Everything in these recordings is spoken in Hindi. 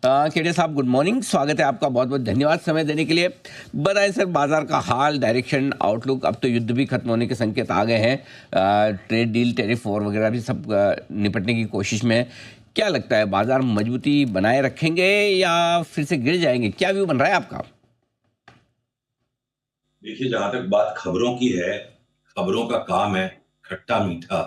खेड़े साहब, गुड मॉर्निंग। स्वागत है आपका, बहुत बहुत धन्यवाद समय देने के लिए। बताएं सर, बाजार का हाल, डायरेक्शन, आउटलुक। अब तो युद्ध भी खत्म होने के संकेत आ गए हैं, ट्रेड डील, टैरिफ वॉर वगैरह भी सब निपटने की कोशिश में है। क्या लगता है, बाजार मजबूती बनाए रखेंगे या फिर से गिर जाएंगे? क्या व्यू बन रहा है आपका? देखिए, जहां तक बात खबरों की है, खबरों का काम है खट्टा मीठा।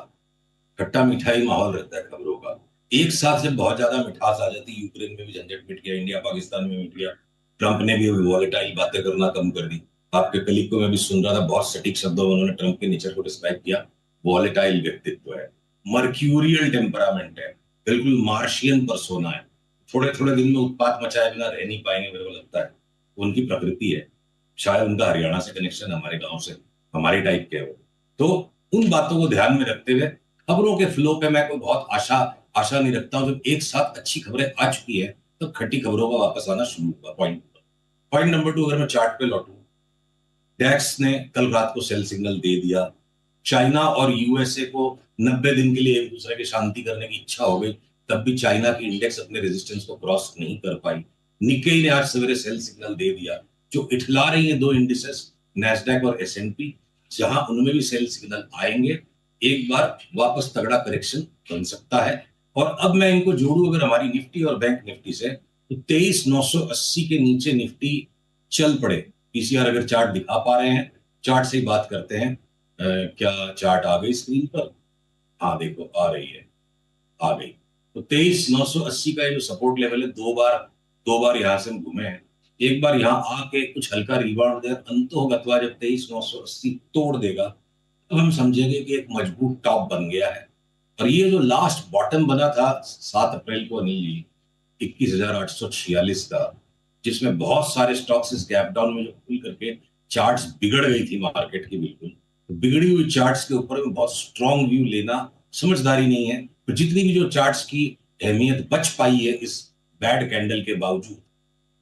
खट्टा मीठा ही माहौल रहता है खबरों का। एक साथ जब बहुत ज्यादा मिठास आ जाती, यूक्रेन में भी झंझट मिट गया, इंडिया पाकिस्तान में मिट गया, ट्रंप ने भी वॉलेटाइल बातें करना कम कर दी। आपके कलीग को मैं भी सुन रहा था, बहुत सटीक शब्दों में उन्होंने ट्रंप के नेचर को डिस्क्राइब किया। वॉलेटाइल व्यक्तित्व है, मर्क्यूरियल टेम्परामेंट है, बिल्कुल मार्शियन पर्सोना है। थोड़े थोड़े दिन में उत्पात मचाए बिना रह नहीं पाएंगे, मेरे को लगता है उनकी प्रकृति है। शायद उनका हरियाणा से कनेक्शन, हमारे गांव से, हमारे टाइप के वो। तो उन बातों को ध्यान में रखते हुए खबरों के फ्लो पे मैं कोई बहुत आशा आशा नहीं रखता हूं। जब एक साथ अच्छी खबरें आ चुकी है तो खट्टी खबरों का वापस आना शुरू हुआ। पॉइंट नंबर 2, अगर मैं चार्ट पे लौटूं, डैक्स ने कल रात को सेल सिग्नल दे दिया। चाइना और यूएसए को 90 दिन के लिए एक दूसरे की शांति करने की इच्छा हो गई, तब भी चाइना की इंडेक्स अपने रेजिस्टेंस को क्रॉस नहीं कर पाई। निक्केई ने आज सवेरे सेल सिग्नल दे दिया, जो इठला रही है दो इंडिसेस, नैस्डैक और एसएनपी, जहां उनमें भी सेल सिग्नल आएंगे। एक बार वापस तगड़ा करेक्शन बन सकता है। और अब मैं इनको जोड़ू अगर हमारी निफ्टी और बैंक निफ्टी से, तो 23,980 के नीचे निफ्टी चल पड़े। पीसीआर अगर चार्ट दिखा पा रहे हैं, चार्ट से ही बात करते हैं। क्या चार्ट आ गई स्क्रीन पर? हाँ देखो, आ रही है, आ गई। तो 23,980 का ये जो सपोर्ट लेवल है, दो बार यहां से हम घूमे हैं। एक बार यहां आके कुछ हल्का रिबाउंड दे, अंतोगत्वा जब 23,980 तोड़ देगा, तब हम समझेंगे कि एक मजबूत टॉप बन गया है। और ये जो लास्ट बॉटम बना था 7 अप्रैल को, अनिल जी, 21,846 का, जिसमें बहुत सारे स्टॉक्स इस गैप डाउन में जो खुल करके चार्ट्स बिगड़ गई थी मार्केट की, बिल्कुल तो बिगड़ी हुई चार्ट्स के ऊपर में बहुत स्ट्रॉन्ग व्यू लेना समझदारी नहीं है। तो जितनी भी जो चार्ट्स की अहमियत बच पाई है इस बैड कैंडल के बावजूद,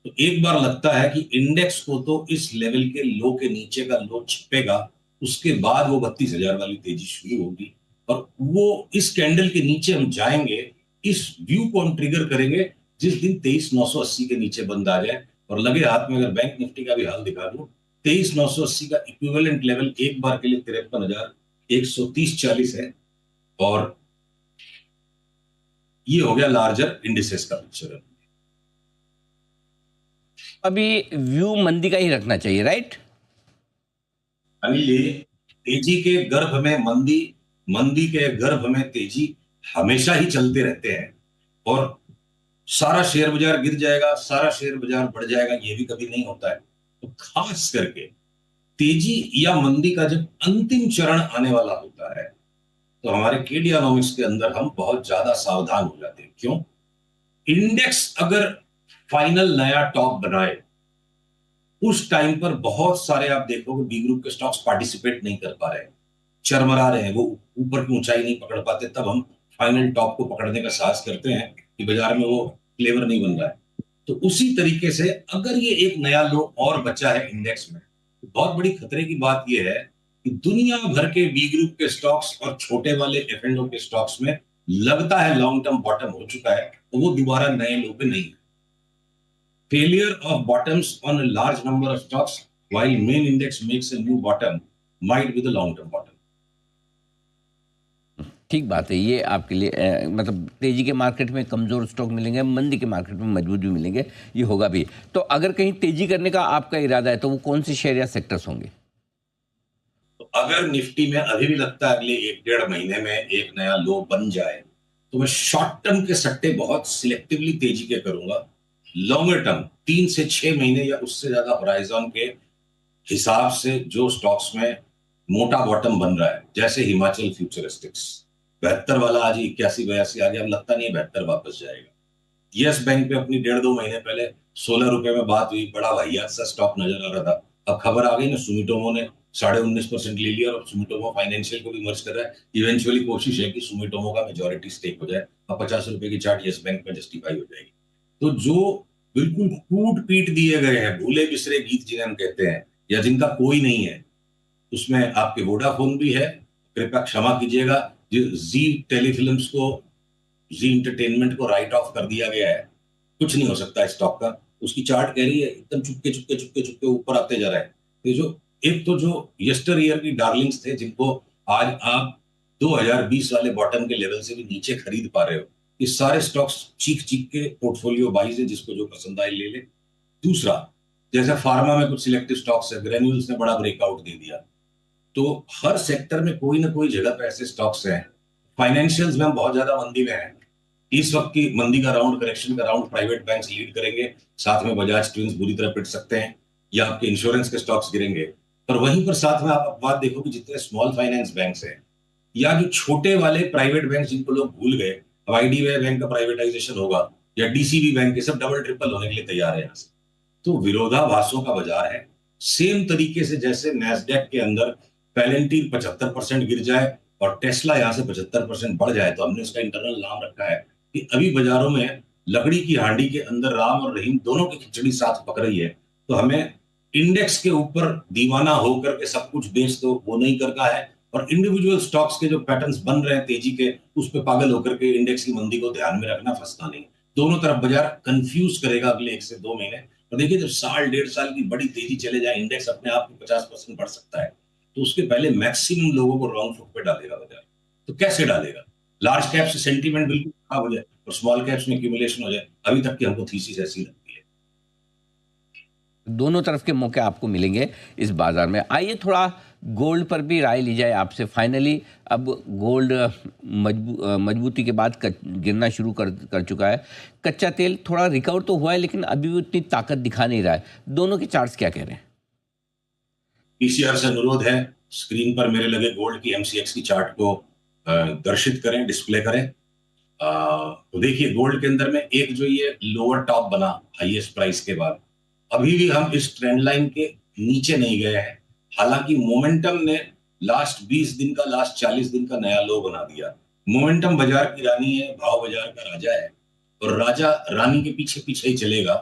तो एक बार लगता है कि इंडेक्स को तो इस लेवल के लो के नीचे का लो छिपेगा, उसके बाद वो 32,000 वाली तेजी शुरू होगी। और वो इस कैंडल के नीचे हम जाएंगे, इस व्यू को हम ट्रिगर करेंगे जिस दिन 23,980 के नीचे बंद आ जाए। और लगे हाथ में अगर बैंक निफ्टी का भी हाल दिखा दूं, 23,980 का इक्विवेलेंट लेवल एक बार के लिए 53,130-40 है। और ये हो गया लार्जर इंडिसेस का पिक्चर। अभी व्यू मंदी का ही रखना चाहिए, राइट? अनिल, ये तेजी के गर्भ में मंदी, मंदी के गर्भ में तेजी हमेशा ही चलते रहते हैं। और सारा शेयर बाजार गिर जाएगा, सारा शेयर बाजार बढ़ जाएगा, ये भी कभी नहीं होता है। तो खास करके तेजी या मंदी का जब अंतिम चरण आने वाला होता है, तो हमारे केडियानोमिक्स के अंदर हम बहुत ज्यादा सावधान हो जाते हैं। क्यों? इंडेक्स अगर फाइनल नया टॉप बनाए, उस टाइम पर बहुत सारे आप देखोगे बी ग्रुप के स्टॉक्स पार्टिसिपेट नहीं कर पा रहे हैं, चरमरा रहे हैं, वो ऊपर की ऊंचाई नहीं पकड़ पाते। तब हम फाइनल टॉप को पकड़ने का साहस करते हैं कि बाजार में वो फ्लेवर नहीं बन रहा है। तो उसी तरीके से अगर ये एक नया लो और बचा है इंडेक्स में, तो बहुत बड़ी खतरे की बात यह है कि दुनिया भर के बी ग्रुप के स्टॉक्स और छोटे वाले एफ एंड ओ के स्टॉक्स में लगता है लॉन्ग टर्म बॉटम हो चुका है, तो वो दोबारा नए लो पे नहीं। Failure of bottoms on a large number of stocks while main index makes a new bottom might be the long term bottom. ठीक बात है, ये आपके लिए मतलब तेजी के मार्केट में कमजोर स्टॉक मिलेंगे, मंदी के मार्केट में मजबूत भी मिलेंगे, ये होगा भी। तो अगर कहीं तेजी करने का आपका इरादा है, तो वो कौन से शेयर या सेक्टर्स होंगे? तो अगर निफ्टी में अभी भी लगता है अगले 1-1.5 महीने में एक नया लो बन जाए, तो मैं शॉर्ट टर्म के सट्टे बहुत सिलेक्टिवली तेजी के करूंगा। लॉन्गर टर्म 3 से 6 महीने या उससे ज्यादा होराइजन के हिसाब से जो स्टॉक्स में मोटा बॉटम बन रहा है, जैसे हिमाचल फ्यूचरिस्टिक्स 72 वाला आज 81-82 आ गया, अब लगता नहीं 72 वापस जाएगा। यस बैंक पे अपनी 1.5-2 महीने पहले 16 रुपए में बात हुई, बड़ा वाहियात सा स्टॉक नजर आ रहा था। अब खबर आ गई ना, सुमिटोमो ने 19.5% ले लिया और सुमिटोमो फाइनेंशियल को भी मर्ज कर रहा है। इवेंचुअली कोशिश है कि सुमिटोमो का मेजोरिटी स्टेक हो जाए, अब 50 रुपए की चार्ट यस बैंक में जस्टिफाई हो जाएगी। तो जो बिल्कुल कूट पीट दिए गए हैं, भूले बिसरे गीत जिन्हें हम कहते हैं, या जिनका कोई नहीं है, उसमें आपके वोडाफोन भी है। कृपया क्षमा कीजिएगा, जी टेलीफिल्म्स को, जी इंटरटेनमेंट को राइट ऑफ कर दिया गया है। कुछ नहीं हो सकता स्टॉक का। उसकी चार्ट कह रही है एकदम चुपके चुपके चुपके चुपके ऊपर आते जा रहा है। ये जो एक तो जो यस्टर ईयर की डार्लिंग्स थे जिनको आज आप 2020 वाले बॉटम के लेवल से भी नीचे खरीद पा रहे हो, ये सारे स्टॉक्स चीख चीख के पोर्टफोलियो बाइज है, जिसको जो पसंद आए ले ले। दूसरा, जैसे फार्मा में कुछ सिलेक्टिव स्टॉक्स है, ग्रेन्यूल्स ने बड़ा ब्रेकआउट दे दिया। तो हर सेक्टर में कोई ना कोई जगह पे ऐसे स्टॉक्स हैं। फाइनेंशियल्स में हम बहुत ज्यादा मंदी में हैं। इस वक्त की मंदी का राउंड, करेक्शन का राउंड प्राइवेट बैंक्स लीड करेंगे, साथ में बजाज ट्विंस बुरी तरह पिट सकते हैं, या आपके इंश्योरेंस के स्टॉक्स गिरेंगे। पर वहीं पर साथ में आप बात देखो कि जितने स्मॉल फाइनेंस बैंक्स हैं या जो छोटे वाले प्राइवेट बैंक जिनको लोग भूल गए, अब आईडीबीआई बैंक का प्राइवेटाइजेशन होगा या डीसीबी बैंक, के सब डबल ट्रिपल होने के लिए तैयार है यहाँ से। तो विरोधाभासों का बाजार है। सेम तरीके से जैसे नैस्डैक के अंदर पैलेंटीन 75% गिर जाए और टेस्ला यहां से 75% बढ़ जाए, तो हमने उसका इंटरनल नाम रखा है कि अभी बाजारों में लकड़ी की हांडी के अंदर राम और रहीम दोनों की खिचड़ी साथ पक रही है। तो हमें इंडेक्स के ऊपर दीवाना होकर के सब कुछ बेच दो, वो नहीं करना है। और इंडिविजुअल स्टॉक्स के जो पैटर्न्स बन रहे हैं तेजी के, उस पर पागल होकर के इंडेक्स की मंदी को ध्यान में रखना, फंसना नहीं। दोनों तरफ बाजार कंफ्यूज करेगा अगले 1 से 2 महीने। और देखिए, जब साल 1.5 साल की बड़ी तेजी चले जाए, इंडेक्स अपने आप में 50% बढ़ सकता है, तो उसके पहले मैक्सिमम लोगों को रॉन्ग फुट पे डालेगा बाजार। तो कैसे डालेगा? लार्ज कैप से सेंटीमेंट बिल्कुल खराब हो जाए और स्मॉल कैप्स में एक्यूमुलेशन हो जाए। अभी तक की हमको थीसिस ऐसी लगती है। दोनों तरफ के मौके आपको मिलेंगे इस बाजार में। आइए थोड़ा गोल्ड पर भी राय ली जाए आपसे फाइनली। अब गोल्ड मजबूती के बाद गिरना शुरू कर चुका है। कच्चा तेल थोड़ा रिकवर तो हुआ है, लेकिन अभी भी उतनी ताकत दिखा नहीं रहा है। दोनों के चार्ट्स क्या कह रहे हैं? पीसीआर से अनुरोध है, स्क्रीन पर मेरे लगे गोल्ड की एमसीएक्स की चार्ट को दर्शित करें, डिस्प्ले करें। तो देखिए, गोल्ड के अंदर में एक जो ये लोअर टॉप बना हाईएस्ट प्राइस के बाद, अभी भी हम इस ट्रेंड लाइन के नीचे नहीं गए हैं। हालांकि मोमेंटम ने लास्ट 20 दिन का, लास्ट 40 दिन का नया लो बना दिया। मोमेंटम बाजार की रानी है, भाव बाजार का राजा है, और राजा रानी के पीछे पीछे ही चलेगा।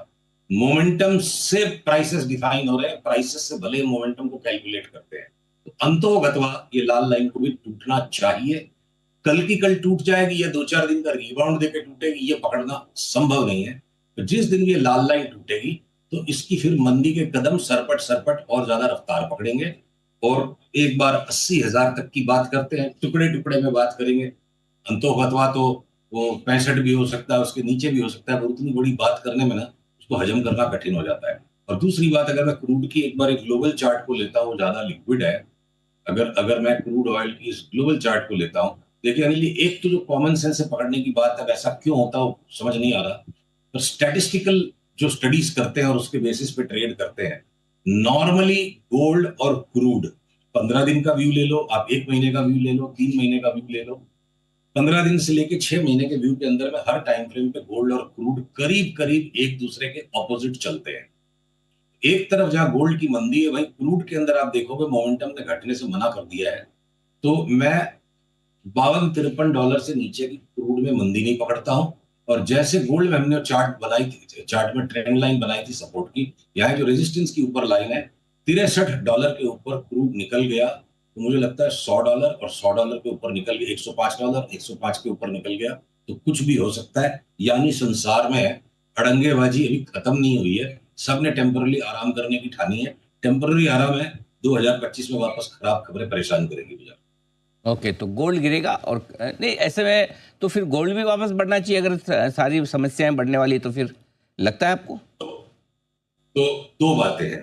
मोमेंटम से प्राइसेस डिफाइन हो रहे हैं, प्राइसेस से भले मोमेंटम को कैलकुलेट करते हैं। तो अंतोगत्वा ये लाल लाइन को भी टूटना चाहिए। कल की कल टूट जाएगी या 2-4 दिन का रिबाउंड देकर टूटेगी, ये पकड़ना संभव नहीं है। तो जिस दिन ये लाल लाइन टूटेगी, तो इसकी फिर मंदी के कदम सरपट सरपट और ज्यादा रफ्तार पकड़ेंगे। और एक बार 80,000 तक की बात करते हैं, टुकड़े टुकड़े में बात करेंगे। अंतोगत्वा तो वो 65 भी हो सकता है, उसके नीचे भी हो सकता है, पर उतनी बड़ी बात करने में ना उसको हजम करना कठिन हो जाता है। और दूसरी बात, अगर मैं क्रूड की एक बार एक ग्लोबल चार्ट को लेता हूँ, ज्यादा लिक्विड है। अगर अगर मैं क्रूड ऑयल की इस ग्लोबल चार्ट को लेता हूँ, देखिए अनिल, एक तो जो कॉमन सेंस से पकड़ने की बात है, वैसा क्यों होता हो समझ नहीं आ रहा। पर स्टैटिस्टिकल जो स्टडीज करते हैं और उसके बेसिस पे ट्रेड करते हैं, नॉर्मली गोल्ड और क्रूड 15 दिन का व्यू ले लो, आप 1 महीने का व्यू ले लो, 3 महीने का व्यू ले लो, 15 दिन से लेके 6 महीने के व्यू के अंदर में हर टाइम फ्रेम पे गोल्ड और क्रूड करीब करीब एक दूसरे के ऑपोजिट चलते हैं। एक तरफ जहां गोल्ड की मंदी है, वहीं क्रूड के अंदर आप देखोगे मोमेंटम ने घटने से मना कर दिया है। तो मैं 52-53 डॉलर से नीचे की क्रूड में मंदी नहीं पकड़ता हूं। और जैसे गोल्ड में हमने चार्ट बनाई थी, चार्ट में ट्रेंड लाइन बनाई थी सपोर्ट की, यहाँ जो रेजिस्टेंस की ऊपर लाइन है, $63 के ऊपर क्रूड निकल गया, तो मुझे लगता है $100 और $100 के ऊपर निकल गया, $105, 105 के ऊपर निकल गया, तो कुछ भी हो सकता है। यानी संसार में अड़ंगेबाजी अभी खत्म नहीं हुई है। सबने टेम्पररी आराम करने की ठानी है। टेम्पररी आराम है, 2025 में वापस खराब खबरें परेशान करेंगी बाजार। ओके, तो गोल्ड गिरेगा और नहीं, ऐसे में तो फिर गोल्ड भी वापस बढ़ना चाहिए अगर सारी समस्याएं बढ़ने वाली है, तो फिर लगता है आपको? तो दो बातें हैं।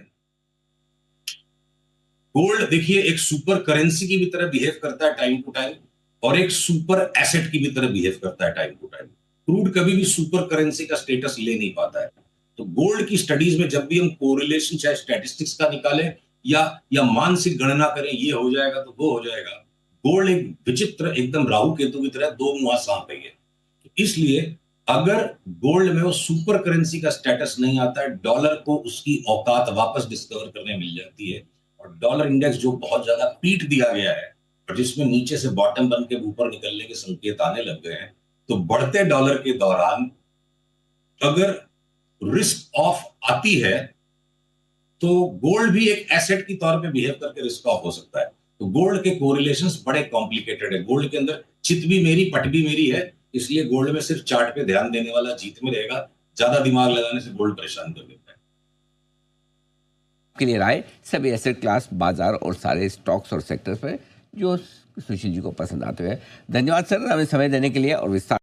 गोल्ड देखिए एक सुपर करेंसी की भी तरह बिहेव करता है टाइम टू टाइम, और एक सुपर एसेट की भी तरह बिहेव करता है टाइम टू टाइम। क्रूड कभी भी सुपर करेंसी का स्टेटस ले नहीं पाता है। तो गोल्ड की स्टडीज में जब भी हम कोरिलेशन चाहे स्टैटिस्टिक्स का निकालें या मानसिक गणना करें, ये हो जाएगा तो वो हो जाएगा, गोल्ड एक विचित्र एकदम राहु केतु की तरह दो मुहा सांप है ये। इसलिए अगर गोल्ड में वो सुपर करेंसी का स्टेटस नहीं आता है, डॉलर को उसकी औकात वापस डिस्कवर करने मिल जाती है, और डॉलर इंडेक्स जो बहुत ज्यादा पीट दिया गया है और जिसमें नीचे से बॉटम बन के ऊपर निकलने के संकेत आने लग गए हैं, तो बढ़ते डॉलर के दौरान अगर रिस्क ऑफ आती है, तो गोल्ड भी एक एसेट की तौर पे बिहेव करके रिस्क ऑफ हो सकता है। तो गोल्ड के कोरिलेशंस बड़े कॉम्प्लिकेटेड है। गोल्ड के अंदर चित भी मेरी पट भी मेरी है, इसलिए गोल्ड में सिर्फ चार्ट पे ध्यान देने वाला जीत में रहेगा। ज्यादा दिमाग लगाने से गोल्ड परेशान कर देता है। के लिए राय सभी एसेट क्लास, बाजार और सारे स्टॉक्स और सेक्टर्स पर जो सुशील जी को पसंद आते हैं। धन्यवाद सर, हमें समय देने के लिए और विस्तार